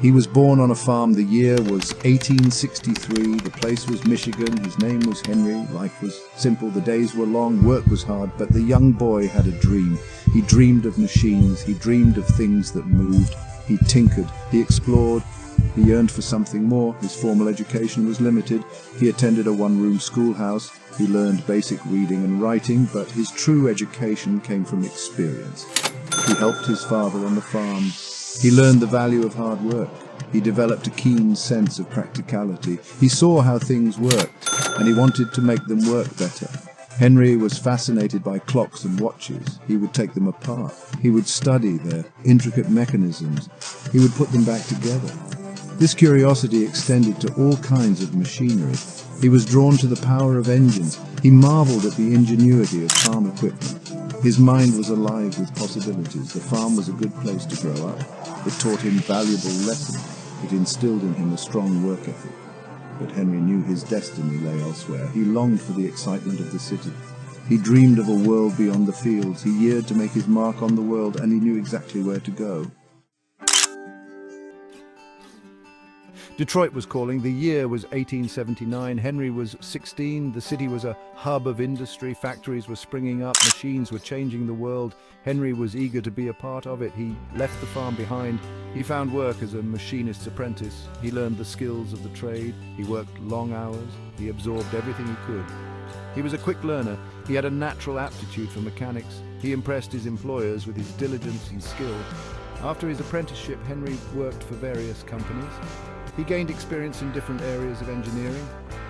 He was born on a farm. The year was 1863. The place was Michigan. His name was Henry. Life was simple. The days were long. Work was hard. But the young boy had a dream. He dreamed of machines. He dreamed of things that moved. He tinkered. He explored. He yearned for something more. His formal education was limited. He attended a one-room schoolhouse. He learned basic reading and writing, but his true education came from experience. He helped his father on the farm. He learned the value of hard work. He developed a keen sense of practicality. He saw how things worked, and he wanted to make them work better. Henry was fascinated by clocks and watches. He would take them apart. He would study their intricate mechanisms. He would put them back together. This curiosity extended to all kinds of machinery. He was drawn to the power of engines. He marveled at the ingenuity of farm equipment. His mind was alive with possibilities. The farm was a good place to grow up. It taught him valuable lessons. It instilled in him a strong work ethic. But Henry knew his destiny lay elsewhere. He longed for the excitement of the city. He dreamed of a world beyond the fields. He yearned to make his mark on the world, and he knew exactly where to go. Detroit was calling. The year was 1879. Henry was 16. The city was a hub of industry. Factories were springing up. Machines were changing the world. Henry was eager to be a part of it. He left the farm behind. He found work as a machinist's apprentice. He learned the skills of the trade. He worked long hours. He absorbed everything he could. He was a quick learner. He had a natural aptitude for mechanics. He impressed his employers with his diligence and skill. After his apprenticeship, Henry worked for various companies. He gained experience in different areas of engineering.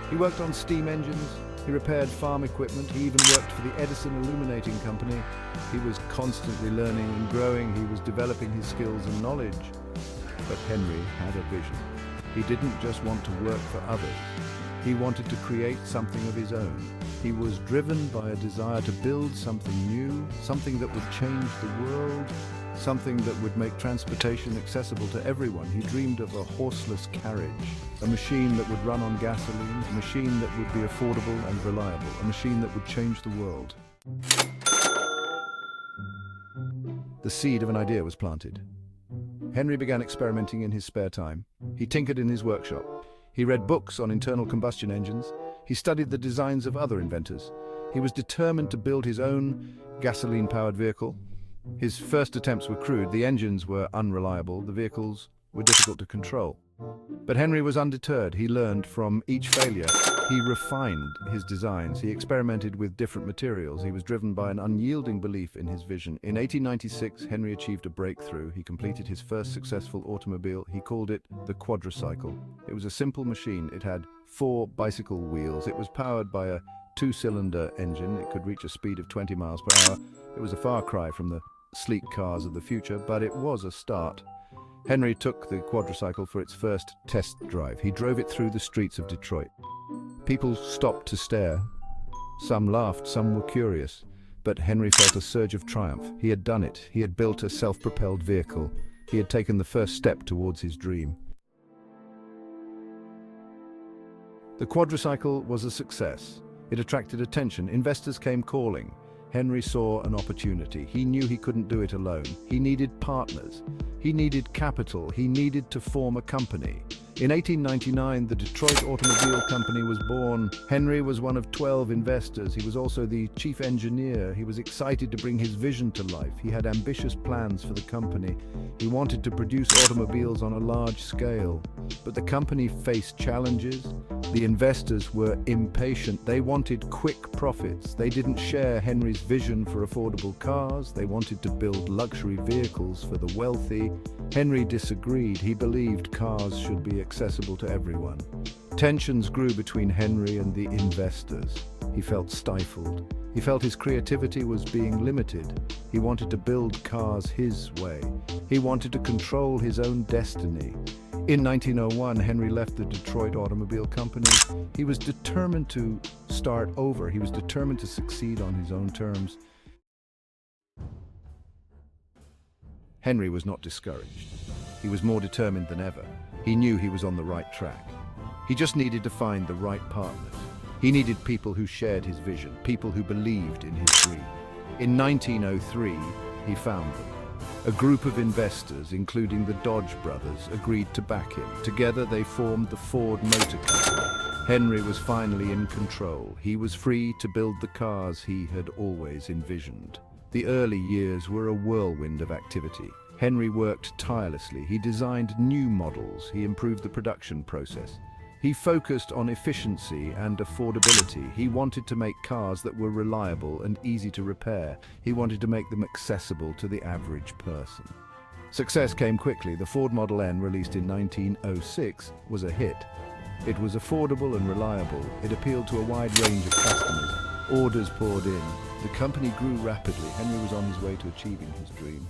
He worked on steam engines. He repaired farm equipment. He even worked for the Edison Illuminating Company. He was constantly learning and growing. He was developing his skills and knowledge. But Henry had a vision. He didn't just want to work for others. He wanted to create something of his own. He was driven by a desire to build something new, something that would change the world, something that would make transportation accessible to everyone. He dreamed of a horseless carriage, a machine that would run on gasoline, a machine that would be affordable and reliable, a machine that would change the world. The seed of an idea was planted. Henry began experimenting in his spare time. He tinkered in his workshop. He read books on internal combustion engines. He studied the designs of other inventors. He was determined to build his own gasoline-powered vehicle. His first attempts were crude. The engines were unreliable. The vehicles were difficult to control. But Henry was undeterred. He learned from each failure. He refined his designs. He experimented with different materials. He was driven by an unyielding belief in his vision. In 1896, Henry achieved a breakthrough. He completed his first successful automobile. He called it the quadricycle. It was a simple machine. It had 4 bicycle wheels. It was powered by a 2-cylinder engine. It could reach a speed of 20 miles per hour. It was a far cry from the sleek cars of the future, but it was a start. Henry took the quadricycle for its first test drive. He drove it through the streets of Detroit. People stopped to stare. Some laughed, some were curious. But Henry felt a surge of triumph. He had done it. He had built a self-propelled vehicle. He had taken the first step towards his dream. The quadricycle was a success. It attracted attention. Investors came calling. Henry saw an opportunity. He knew he couldn't do it alone. He needed partners. He needed capital. He needed to form a company. In 1899, the Detroit Automobile Company was born. Henry was one of 12 investors. He was also the chief engineer. He was excited to bring his vision to life. He had ambitious plans for the company. He wanted to produce automobiles on a large scale. But the company faced challenges. The investors were impatient. They wanted quick profits. They didn't share Henry's vision for affordable cars. They wanted to build luxury vehicles for the wealthy. Henry disagreed. He believed cars should be accessible to everyone. Tensions grew between Henry and the investors. He felt stifled. He felt his creativity was being limited. He wanted to build cars his way. He wanted to control his own destiny. In 1901, Henry left the Detroit Automobile Company. He was determined to start over. He was determined to succeed on his own terms. Henry was not discouraged. He was more determined than ever. He knew he was on the right track. He just needed to find the right partners. He needed people who shared his vision, people who believed in his dream. In 1903, he found them. A group of investors, including the Dodge brothers, agreed to back him. Together they formed the Ford Motor Company. Henry was finally in control. He was free to build the cars he had always envisioned. The early years were a whirlwind of activity. Henry worked tirelessly. He designed new models. He improved the production process. He focused on efficiency and affordability. He wanted to make cars that were reliable and easy to repair. He wanted to make them accessible to the average person. Success came quickly. The Ford Model N, released in 1906, was a hit. It was affordable and reliable. It appealed to a wide range of customers. Orders poured in. The company grew rapidly. Henry was on his way to achieving his dream.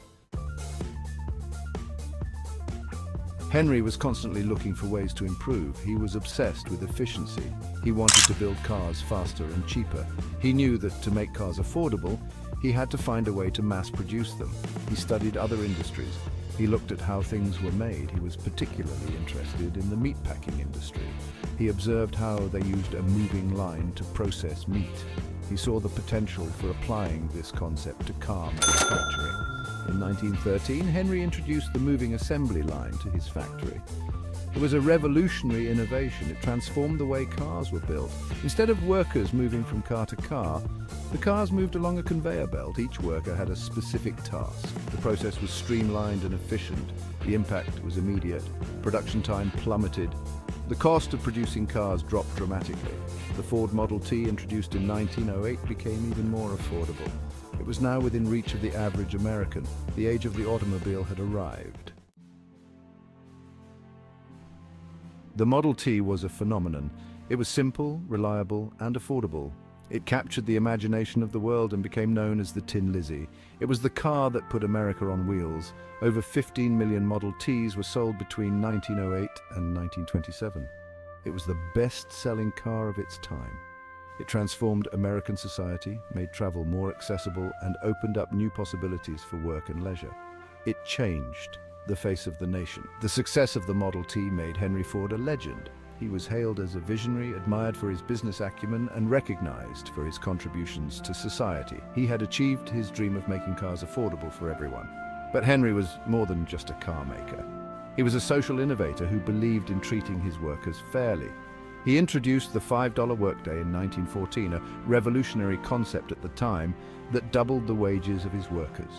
Henry was constantly looking for ways to improve. He was obsessed with efficiency. He wanted to build cars faster and cheaper. He knew that to make cars affordable, he had to find a way to mass produce them. He studied other industries. He looked at how things were made. He was particularly interested in the meatpacking industry. He observed how they used a moving line to process meat. He saw the potential for applying this concept to car manufacturing. In 1913, Henry introduced the moving assembly line to his factory. It was a revolutionary innovation. It transformed the way cars were built. Instead of workers moving from car to car, the cars moved along a conveyor belt. Each worker had a specific task. The process was streamlined and efficient. The impact was immediate. Production time plummeted. The cost of producing cars dropped dramatically. The Ford Model T, introduced in 1908, became even more affordable. It was now within reach of the average American. The age of the automobile had arrived. The Model T was a phenomenon. It was simple, reliable, and affordable. It captured the imagination of the world and became known as the Tin Lizzie. It was the car that put America on wheels. Over 15 million Model Ts were sold between 1908 and 1927. It was the best-selling car of its time. It transformed American society, made travel more accessible, and opened up new possibilities for work and leisure. It changed the face of the nation. The success of the Model T made Henry Ford a legend. He was hailed as a visionary, admired for his business acumen, and recognized for his contributions to society. He had achieved his dream of making cars affordable for everyone. But Henry was more than just a car maker. He was a social innovator who believed in treating his workers fairly. He introduced the $5 workday in 1914, a revolutionary concept at the time that doubled the wages of his workers.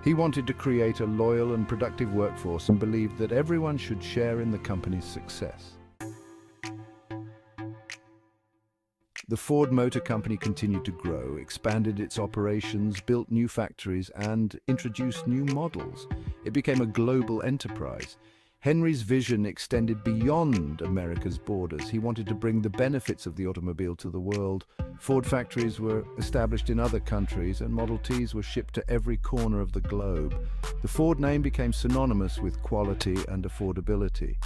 He wanted to create a loyal and productive workforce and believed that everyone should share in the company's success. The Ford Motor Company continued to grow, expanded its operations, built new factories, and introduced new models. It became a global enterprise. Henry's vision extended beyond America's borders. He wanted to bring the benefits of the automobile to the world. Ford factories were established in other countries, and Model Ts were shipped to every corner of the globe. The Ford name became synonymous with quality and affordability.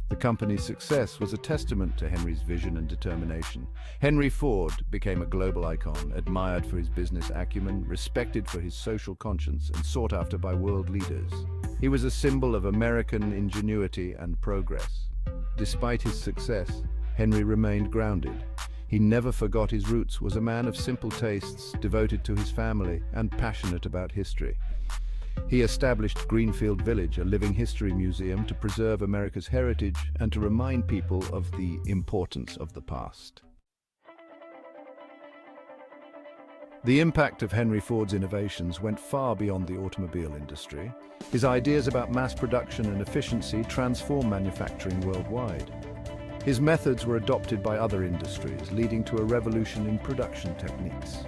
The company's success was a testament to Henry's vision and determination. Henry Ford became a global icon, admired for his business acumen, respected for his social conscience, and sought after by world leaders. He was a symbol of American ingenuity and progress. Despite his success, Henry remained grounded. He never forgot his roots, was a man of simple tastes, devoted to his family, and passionate about history. He established Greenfield Village, a living history museum, to preserve America's heritage and to remind people of the importance of the past. The impact of Henry Ford's innovations went far beyond the automobile industry. His ideas about mass production and efficiency transformed manufacturing worldwide. His methods were adopted by other industries, leading to a revolution in production techniques.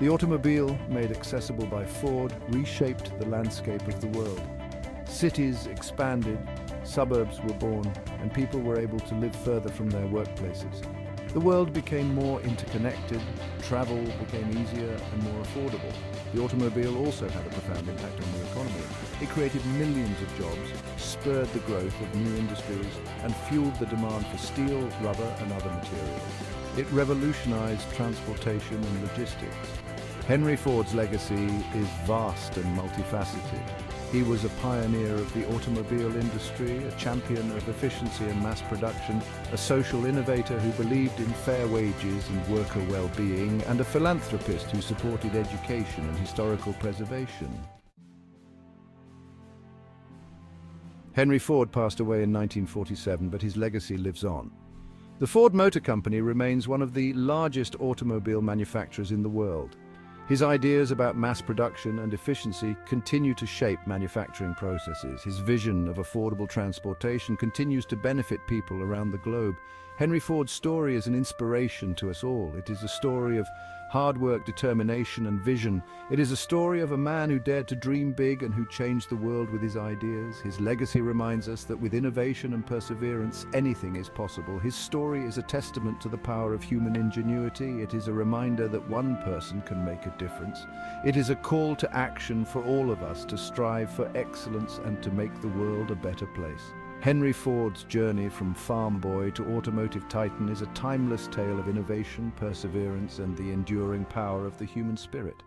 The automobile, made accessible by Ford, reshaped the landscape of the world. Cities expanded, suburbs were born, and people were able to live further from their workplaces. The world became more interconnected, travel became easier and more affordable. The automobile also had a profound impact on the economy. It created millions of jobs, spurred the growth of new industries, and fueled the demand for steel, rubber, and other materials. It revolutionized transportation and logistics. Henry Ford's legacy is vast and multifaceted. He was a pioneer of the automobile industry, a champion of efficiency and mass production, a social innovator who believed in fair wages and worker well-being, and a philanthropist who supported education and historical preservation. Henry Ford passed away in 1947, but his legacy lives on. The Ford Motor Company remains one of the largest automobile manufacturers in the world. His ideas about mass production and efficiency continue to shape manufacturing processes. His vision of affordable transportation continues to benefit people around the globe. Henry Ford's story is an inspiration to us all. It is a story of hard work, determination, and vision. It is a story of a man who dared to dream big and who changed the world with his ideas. His legacy reminds us that with innovation and perseverance, anything is possible. His story is a testament to the power of human ingenuity. It is a reminder that one person can make a difference. It is a call to action for all of us to strive for excellence and to make the world a better place. Henry Ford's journey from farm boy to automotive titan is a timeless tale of innovation, perseverance, and the enduring power of the human spirit.